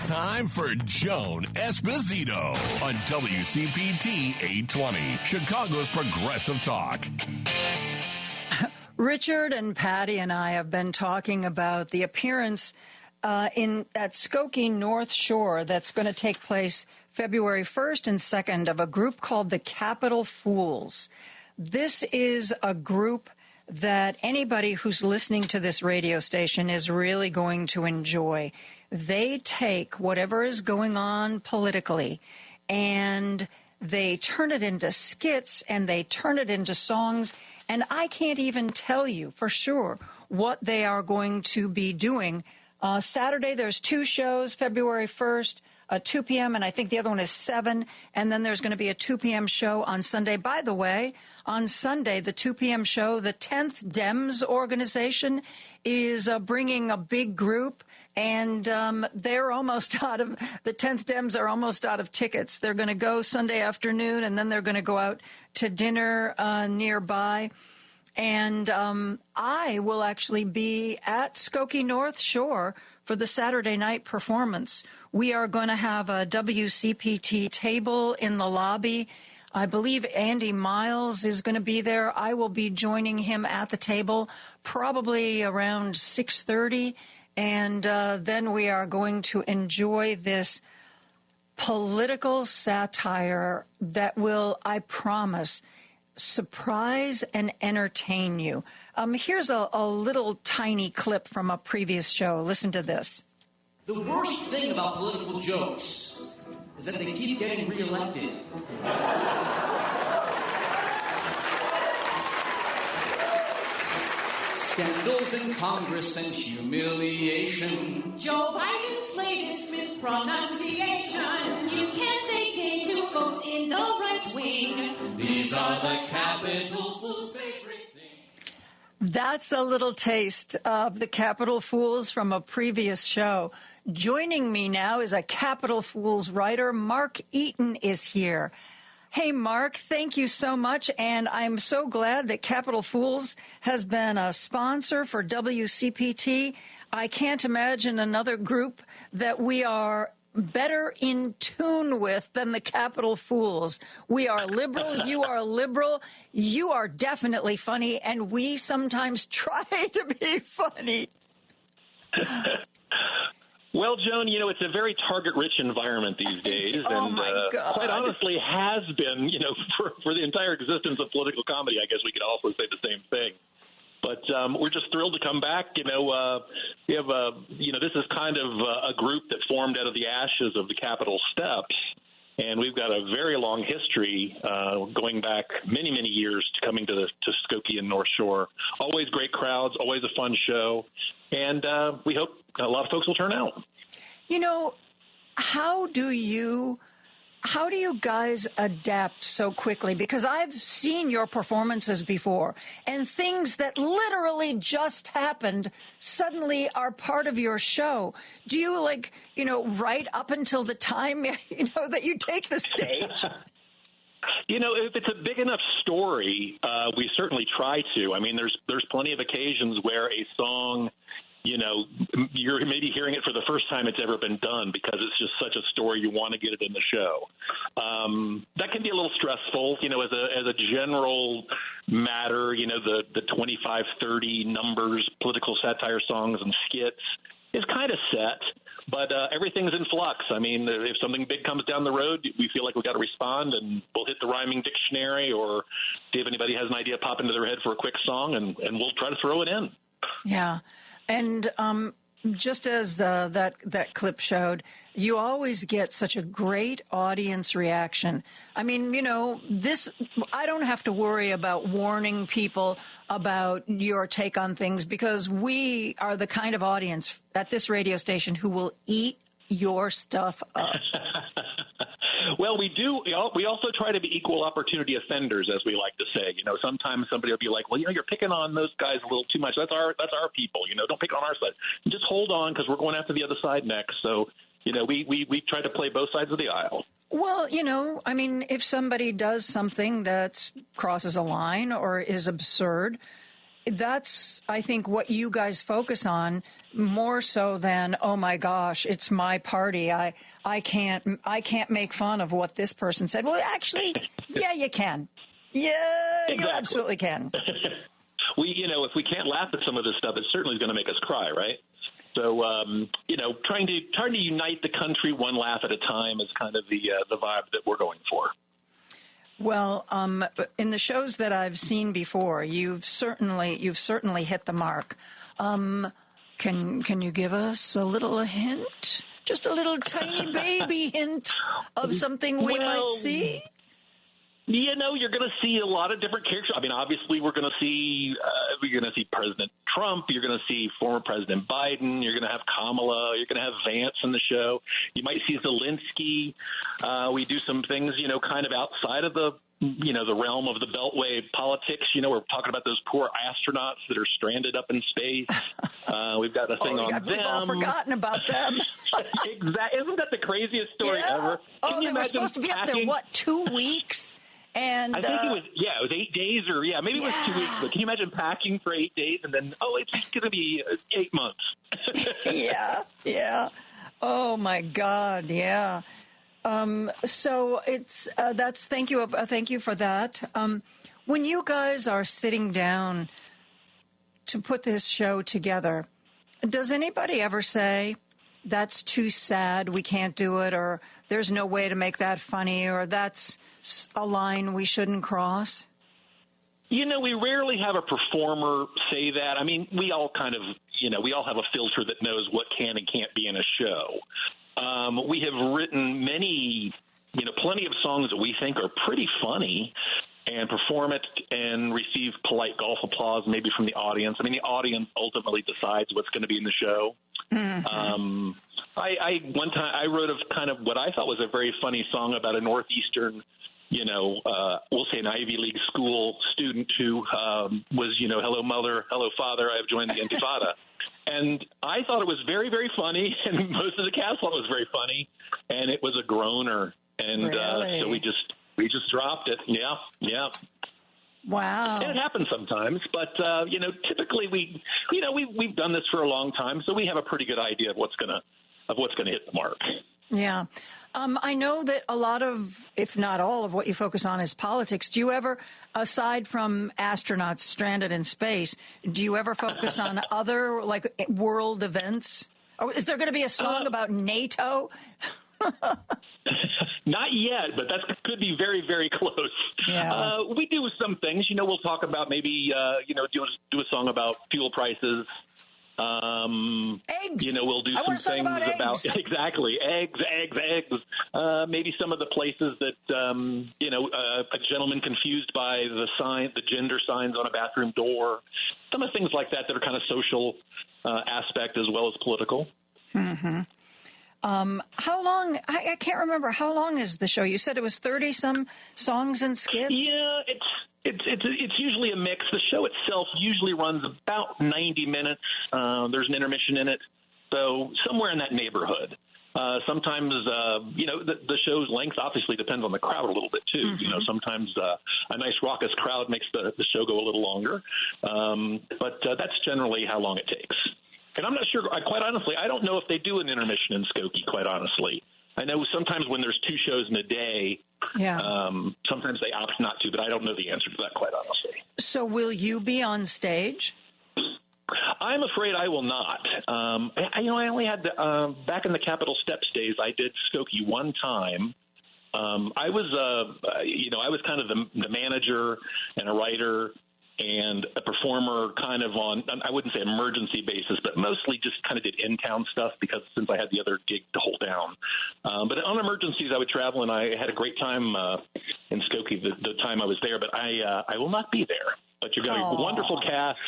time for Joan Esposito on WCPT 820, Chicago's Progressive Talk. Richard and Patty and I have been talking about the appearance at Skokie North Shore that's going to take place February 1st and 2nd of a group called the Capitol Fools. This is a group that anybody who's listening to this radio station is really going to enjoy. They take whatever is going on politically and they turn it into skits and they turn it into songs. And I can't even tell you for sure what they are going to be doing. Saturday, there's 2 shows, February 1st, 2 p.m., and I think the other one is 7. And then there's going to be a 2 p.m. show on Sunday. By the way, on Sunday, the 2 p.m. show, the 10th Dems organization is bringing a big group, and they're almost out of, the 10th Dems are almost out of tickets. They're going to go Sunday afternoon, and then they're going to go out to dinner nearby. And I will actually be at Skokie North Shore for the Saturday night performance. We are going to have a WCPT table in the lobby. I believe Andy Miles is going to be there. I will be joining him at the table probably around 6:30. And then we are going to enjoy this political satire that will, I promise, surprise and entertain you. Here's a little tiny clip from a previous show. Listen to this. The worst thing about political jokes is that they keep getting reelected. Scandals in Congress and humiliation. Joe Biden's latest mispronunciation. You can't say gay to folks in the right wing. These are the Capitol Fools' favorite things. That's a little taste of the Capitol Fools from a previous show. Joining me now is a Capitol Fools writer. Mark Eaton is here. Hey, Mark, thank you so much. And I'm so glad that Capitol Fools has been a sponsor for WCPT. I can't imagine another group that we are better in tune with than the Capitol Fools. We are liberal. You are liberal. You are definitely funny. And we sometimes try to be funny. Well, Joan, you know, it's a very target-rich environment these days, Oh, my God. Quite honestly has been, you know, for the entire existence of political comedy. I guess we could also say the same thing. But we're just thrilled to come back. You know, we have this is kind of a group that formed out of the ashes of the Capitol steps, and we've got a very long history going back many, many years to coming to Skokie and North Shore. Always great crowds, always a fun show, and we hope a lot of folks will turn out. You know, how do you guys adapt so quickly? Because I've seen your performances before, and things that literally just happened suddenly are part of your show. Do you, write up until the time, that you take the stage? You know, if it's a big enough story, we certainly try to. I mean, there's plenty of occasions where a song, you know, you're maybe hearing it for the first time it's ever been done because it's just such a story you want to get it in the show. That can be a little stressful, you know, as a general matter. You know, the 25, 30 numbers, political satire songs and skits is kind of set. But everything's in flux. I mean, if something big comes down the road, we feel like we've got to respond, and we'll hit the rhyming dictionary or see if anybody has an idea pop into their head for a quick song, and we'll try to throw it in. Yeah. And just as that clip showed, you always get such a great audience reaction. I mean, you know, I don't have to worry about warning people about your take on things because we are the kind of audience at this radio station who will eat your stuff up. Well, we do. We also try to be equal opportunity offenders, as we like to say. You know, sometimes somebody will be like, "Well, you know, you're picking on those guys a little too much. That's our people. You know, don't pick on our side. Just hold on because we're going after the other side next." So, you know, we try to play both sides of the aisle. Well, you know, I mean, if somebody does something that crosses a line or is absurd, that's, I think, what you guys focus on. more so than, oh my gosh, it's my party. I can't make fun of what this person said. Well, actually, yeah, you can. Yeah, exactly. You absolutely can. If we can't laugh at some of this stuff, it certainly is going to make us cry, right? So, trying to unite the country one laugh at a time is kind of the vibe that we're going for. Well, in the shows that I've seen before, you've certainly hit the mark. Can you give us a little hint, just a little tiny baby hint of something we might see? You're going to see a lot of different characters. I mean, obviously, we're going to see President Trump. You're going to see former President Biden. You're going to have Kamala. You're going to have Vance in the show. You might see Zelensky. We do some things, kind of outside of the realm of the Beltway politics. We're talking about those poor astronauts that are stranded up in space. We've got a thing on them. We've all forgotten about them. Exactly. Isn't that the craziest story ever? They were supposed to be up there, 2 weeks? And I think it was 8 days maybe it was 2 weeks. But can you imagine packing for 8 days and then, it's going to be 8 months? Yeah. Oh, my God, yeah. So it's thank you for that. When you guys are sitting down to put this show together, does anybody ever say, that's too sad, we can't do it, or there's no way to make that funny, or that's a line we shouldn't cross? We rarely have a performer say that. I mean, we all kind of, we all have a filter that knows what can and can't be in a show. We have written plenty of songs that we think are pretty funny and perform it and receive polite golf applause maybe from the audience. I mean, the audience ultimately decides what's going to be in the show. Mm-hmm. One time I wrote of kind of what I thought was a very funny song about a Northeastern, we'll say an Ivy League school student who was, hello, mother, hello, father, I have joined the Intifada. And I thought it was very, very funny, and most of the cast thought it was very funny, and it was a groaner. And really? So we just dropped it. Yeah. Wow. And it happens sometimes, but typically we've done this for a long time, so we have a pretty good idea of what's gonna hit the mark. Yeah. I know that a lot of, if not all of what you focus on is politics. Do you ever, aside from astronauts stranded in space, do you ever focus on other world events? Or is there going to be a song about NATO? Not yet, but that could be very, very close. Yeah. We do some things. We'll talk about maybe, do a song about fuel prices. Eggs. We'll do some things about exactly eggs. Maybe some of the places that, a gentleman confused by the gender signs on a bathroom door. Some of the things like that are kind of social aspect as well as political. Mm-hmm. How long? I can't remember. How long is the show? You said it was 30-some songs and skits? Yeah, it's usually a mix. The show itself usually runs about 90 minutes. There's an intermission in it. So somewhere in that neighborhood. Sometimes, the show's length obviously depends on the crowd a little bit, too. Mm-hmm. Sometimes a nice raucous crowd makes the show go a little longer. But that's generally how long it takes. And I'm not sure, quite honestly, I don't know if they do an intermission in Skokie, quite honestly. I know sometimes when there's 2 shows in a day, sometimes they opt not to, but I don't know the answer to that, quite honestly. So will you be on stage? I'm afraid I will not. I only had, back in the Capitol Steps days, I did Skokie one time. I was kind of the manager and a writer and a performer kind of on, I wouldn't say emergency basis, but mostly just kind of did in-town stuff because since I had the other gig to hold down. But on emergencies, I would travel, and I had a great time in Skokie the time I was there, but I will not be there. But you've got a wonderful cast.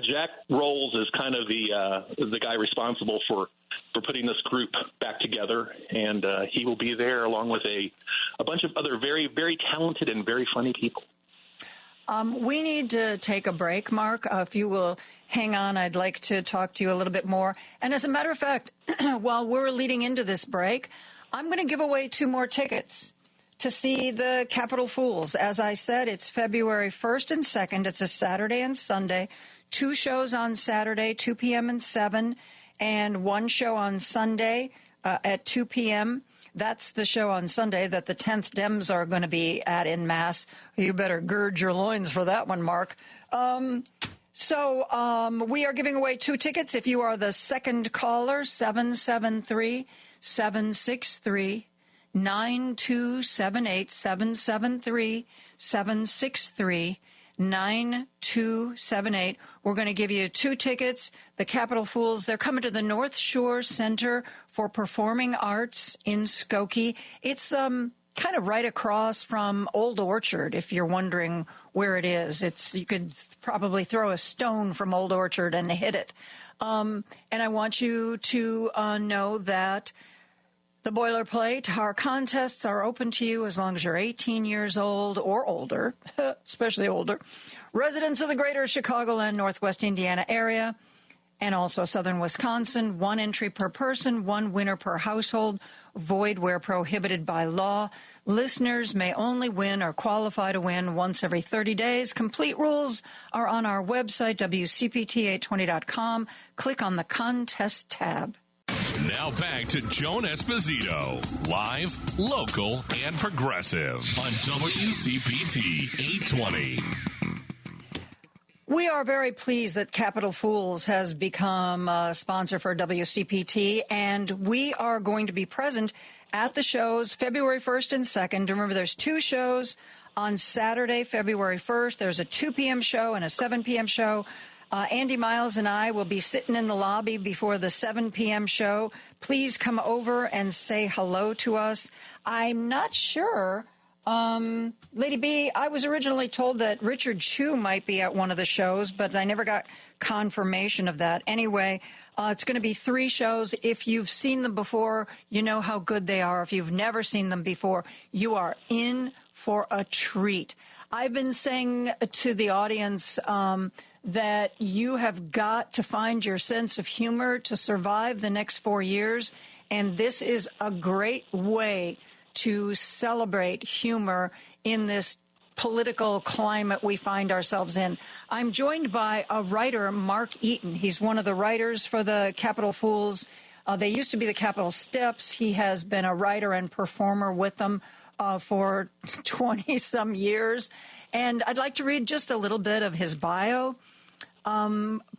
Jack Rolls is kind of the guy responsible for putting this group back together, and he will be there along with a bunch of other very, very talented and very funny people. We need to take a break, Mark. If you will hang on, I'd like to talk to you a little bit more. And as a matter of fact, while we're leading into this break, I'm going to give away 2 more tickets to see the Capitol Fools. As I said, it's February 1st and 2nd. It's a Saturday and Sunday, 2 shows on Saturday, 2 p.m. and 7, and 1 show on Sunday at 2 p.m. That's the show on Sunday that the 10th Dems are going to be at in mass. You better gird your loins for that one, Mark. So we are giving away 2 tickets. If you are the second caller, 773-763-9278, 773-763-9278. We're going to give you 2 tickets. The Capitol Fools, they're coming to the North Shore Center for Performing Arts in Skokie. It's kind of right across from Old Orchard, if you're wondering where it is. You could probably throw a stone from Old Orchard and hit it. And I want you to know that the boilerplate, our contests are open to you as long as you're 18 years old or older, especially older, residents of the greater Chicagoland, Northwest Indiana area, and also southern Wisconsin. 1 entry per person, 1 winner per household, void where prohibited by law. Listeners may only win or qualify to win once every 30 days. Complete rules are on our website, WCPT820.com. Click on the contest tab. Now back to Joan Esposito, live, local, and progressive on WCPT 820. We are very pleased that Capitol Fools has become a sponsor for WCPT, and we are going to be present at the shows February 1st and 2nd. Remember, there's 2 shows on Saturday, February 1st. There's a 2 p.m. show and a 7 p.m. show. Andy Miles and I will be sitting in the lobby before the 7 p.m. show. Please come over and say hello to us. I'm not sure. Lady B, I was originally told that Richard Chu might be at one of the shows, but I never got confirmation of that. Anyway, it's going to be 3 shows. If you've seen them before, you know how good they are. If you've never seen them before, you are in for a treat. I've been saying to the audience that you have got to find your sense of humor to survive the next 4 years, and this is a great way to celebrate humor in this political climate we find ourselves in. I'm joined by a writer, Mark Eaton. He's one of the writers for the Capitol Fools. They used to be the Capitol Steps. He has been a writer and performer with them for 20-some years. And I'd like to read just a little bit of his bio.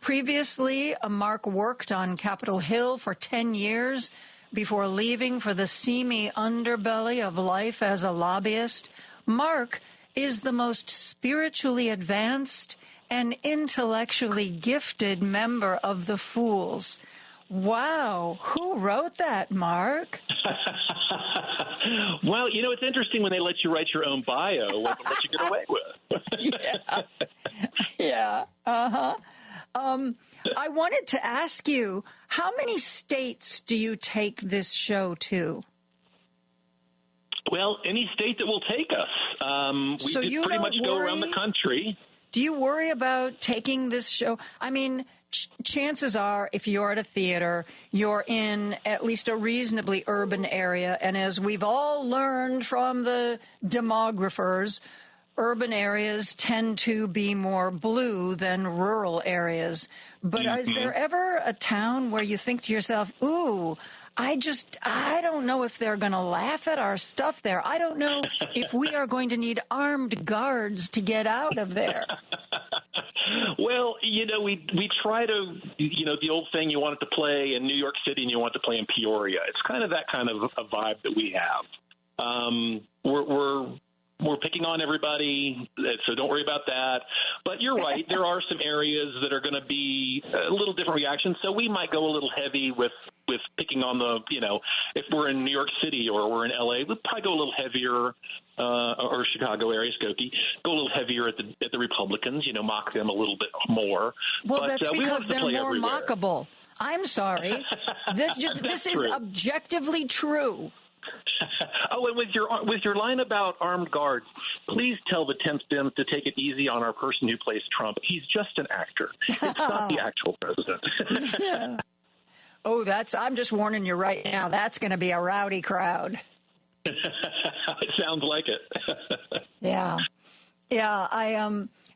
Previously, Mark worked on Capitol Hill for 10 years before leaving for the seamy underbelly of life as a lobbyist. Mark is the most spiritually advanced and intellectually gifted member of the Fools. Wow. Who wrote that, Mark? Well, you know, it's interesting when they let you write your own bio, what they let you get away with. Yeah. I wanted to ask you, how many states do you take this show to? Well, any state that will take us. We pretty much go around the country. Do you worry about taking this show? I mean, chances are, if you're at a theater, you're in at least a reasonably urban area. And as we've all learned from the demographers, urban areas tend to be more blue than rural areas. But is there ever a town where you think to yourself, ooh, I don't know if they're going to laugh at our stuff there. I don't know if we are going to need armed guards to get out of there. Well, you know, we try to, you know, the old thing, you want it to play in New York City and you want it to play in Peoria. It's kind of that kind of a vibe that we have. We're picking on everybody, so don't worry about that. But you're right. There are some areas that are going to be a little different reactions. So we might go a little heavy with picking on the, you know, if we're in New York City or we're in L.A., we'll probably go a little heavier, or Chicago area, Skokie, go a little heavier at the Republicans, you know, mock them a little bit more. Well, but, that's because they're more everywhere. mockable. I'm sorry. This is objectively true. Oh, and with your line about armed guards, please tell the 10th Dems to take it easy on our person who plays Trump. He's just an actor. It's not the actual president. Yeah. Oh, I'm just warning you right now. That's going to be a rowdy crowd. It sounds like it. Yeah.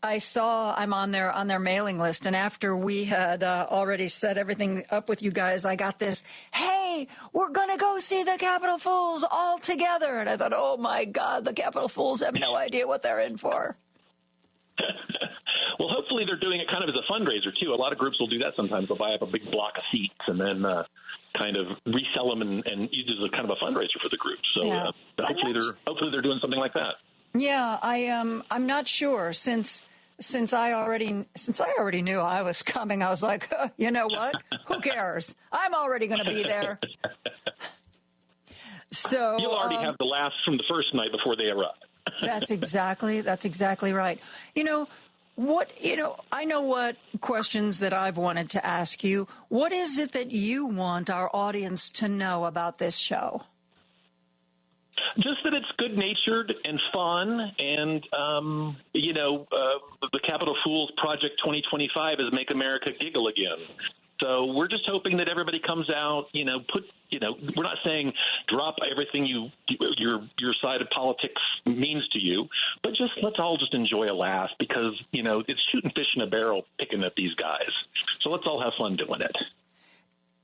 I saw I'm on their mailing list, and after we had already set everything up with you guys, I got this, hey, we're going to go see the Capitol Fools all together. And I thought, oh, my God, the Capitol Fools have no idea what they're in for. Well, hopefully they're doing it kind of as a fundraiser, too. A lot of groups will do that sometimes. They'll buy up a big block of seats and then kind of resell them and use it as a kind of a fundraiser for the group. So Yeah. Hopefully they're doing something like that. Yeah, I'm not sure since I already knew I was coming. I was like, you know what? Who cares? I'm already going to be there. So you'll already have the laughs from the first night before they arrive. That's exactly right. I know what questions that I've wanted to ask you. What is it that you want our audience to know about this show? Just that it's good-natured and fun, and, the Capitol Fools Project 2025 is Make America Giggle Again. So we're just hoping that everybody comes out, we're not saying drop everything your side of politics means to you, but let's all just enjoy a laugh because, it's shooting fish in a barrel picking at these guys. So let's all have fun doing it.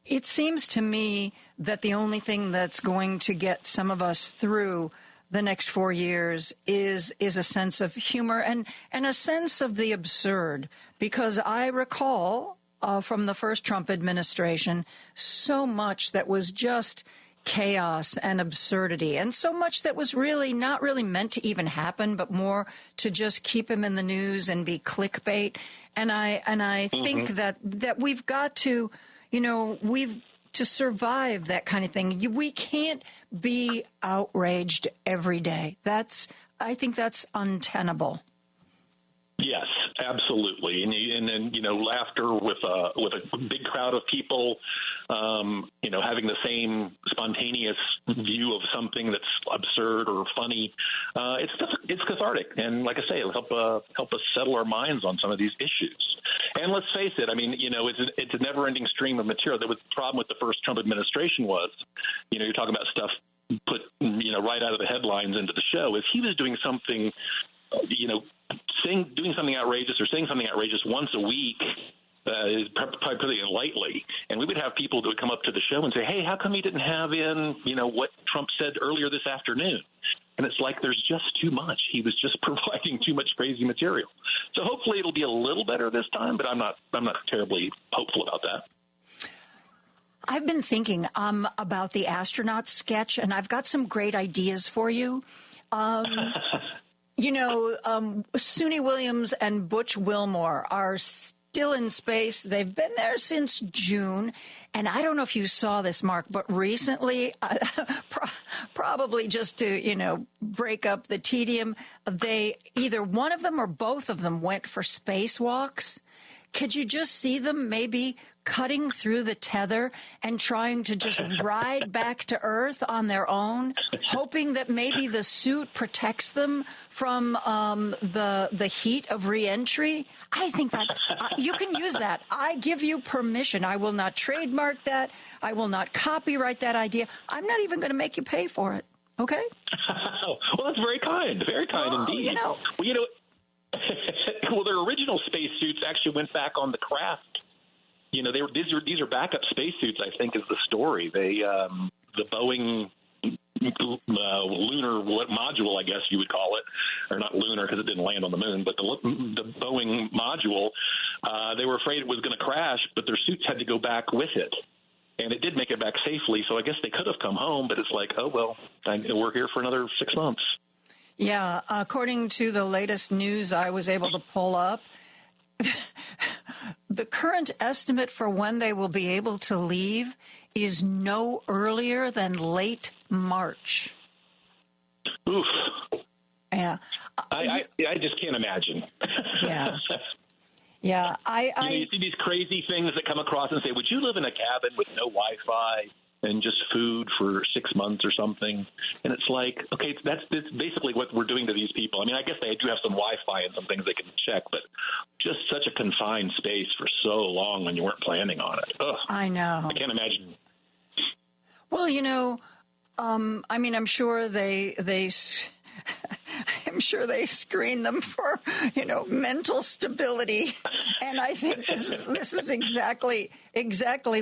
It seems to me that the only thing that's going to get some of us through the next 4 years is a sense of humor and a sense of the absurd, because I recall from the first Trump administration so much that was just chaos and absurdity, and so much that was really not really meant to even happen, but more to just keep him in the news and be clickbait. And I think that we've got to, to survive that kind of thing. We can't be outraged every day. I think that's untenable. Yes, absolutely, and then laughter with a big crowd of people, having the same spontaneous view of something that's absurd or funny. It's cathartic, and like I say, it'll help us settle our minds on some of these issues. And let's face it, it's a never-ending stream of material. The problem with the first Trump administration was, you're talking about stuff put right out of the headlines into the show. Is he was doing something, doing something outrageous or saying something outrageous once a week is probably putting it lightly. And we would have people that would come up to the show and say, hey, how come you didn't have in, what Trump said earlier this afternoon? And it's like there's just too much. He was just providing too much crazy material. So hopefully it'll be a little better this time, but I'm not terribly hopeful about that. I've been thinking about the astronaut sketch, and I've got some great ideas for you. Suni Williams and Butch Wilmore are still in space. They've been there since June. And I don't know if you saw this, Mark, but recently, probably just to, break up the tedium, either one of them or both of them went for spacewalks. Could you just see them maybe cutting through the tether and trying to just ride back to Earth on their own, hoping that maybe the suit protects them from the heat of reentry? I think that you can use that. I give you permission. I will not trademark that. I will not copyright that idea. I'm not even going to make you pay for it. Okay? Well, that's very kind. Very kind indeed. Well, their original spacesuits actually went back on the craft. These are backup spacesuits, I think, is the story. They the Boeing lunar module, I guess you would call it, or not lunar because it didn't land on the moon, but the Boeing module, they were afraid it was going to crash, but their suits had to go back with it. And it did make it back safely, so I guess they could have come home, but it's like, oh, well, we're here for another 6 months. Yeah, according to the latest news I was able to pull up, the current estimate for when they will be able to leave is no earlier than late March. Oof. Yeah. I just can't imagine. Yeah. Yeah. You see these crazy things that come across and say, would you live in a cabin with no Wi-Fi and just food for 6 months or something? And it's like, okay, that's basically what we're doing to these people. I guess they do have some Wi-Fi and some things they can check, but just such a confined space for so long when you weren't planning on it. Ugh. I know. I can't imagine. Well, I'm sure they I'm sure they screen them for, mental stability. And I think this is exactly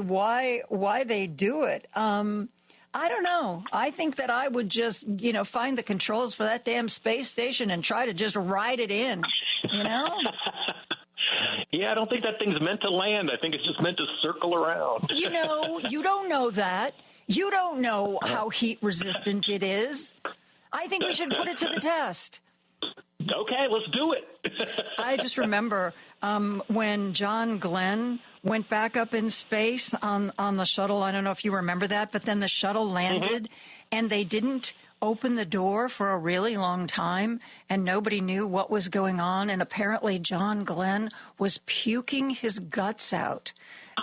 why they do it. I don't know. I think that I would just, find the controls for that damn space station and try to just ride it in, Yeah, I don't think that thing's meant to land. I think it's just meant to circle around. You don't know that. You don't know how heat resistant it is. I think we should put it to the test. Okay, let's do it. I just remember when John Glenn went back up in space on the shuttle. I don't know if you remember that, but then the shuttle landed and they didn't open the door for a really long time and nobody knew what was going on. And apparently John Glenn was puking his guts out.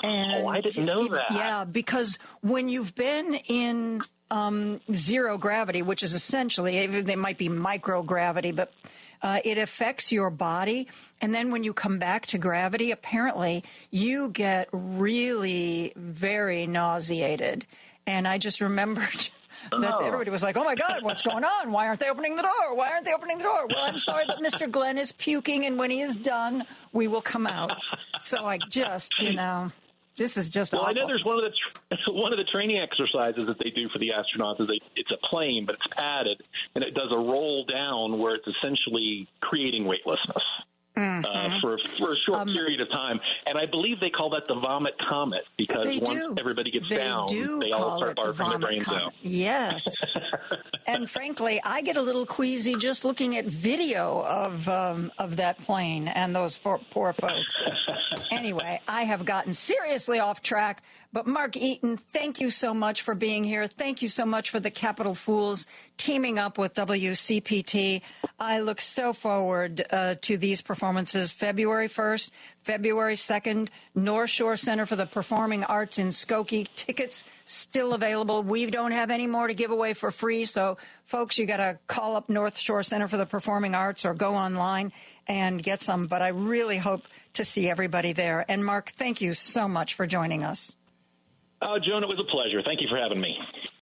And I didn't know that. Yeah, because when you've been in zero gravity, which is essentially, they might be microgravity, but it affects your body. And then when you come back to gravity, apparently you get really very nauseated. And I just remembered that everybody was like, oh, my God, what's going on? Why aren't they opening the door? Why aren't they opening the door? Well, I'm sorry, but Mr. Glenn is puking, and when he is done, we will come out. So I just, this is just awful. I know there's one of the training exercises that they do for the astronauts is it's a plane, but it's padded, and it does a roll down where it's essentially creating weightlessness. For a short period of time. And I believe they call that the vomit comet because everybody gets down, they all start barfing their brains out. Yes. And frankly, I get a little queasy just looking at video of that plane and those poor folks. Anyway, I have gotten seriously off track. But Mark Eaton, thank you so much for being here. Thank you so much for the Capitol Fools teaming up with WCPT. I look so forward to these performances. February 1st, February 2nd, North Shore Center for the Performing Arts in Skokie. Tickets still available. We don't have any more to give away for free. So, folks, you got to call up North Shore Center for the Performing Arts or go online and get some. But I really hope to see everybody there. And, Mark, thank you so much for joining us. Joan, it was a pleasure. Thank you for having me.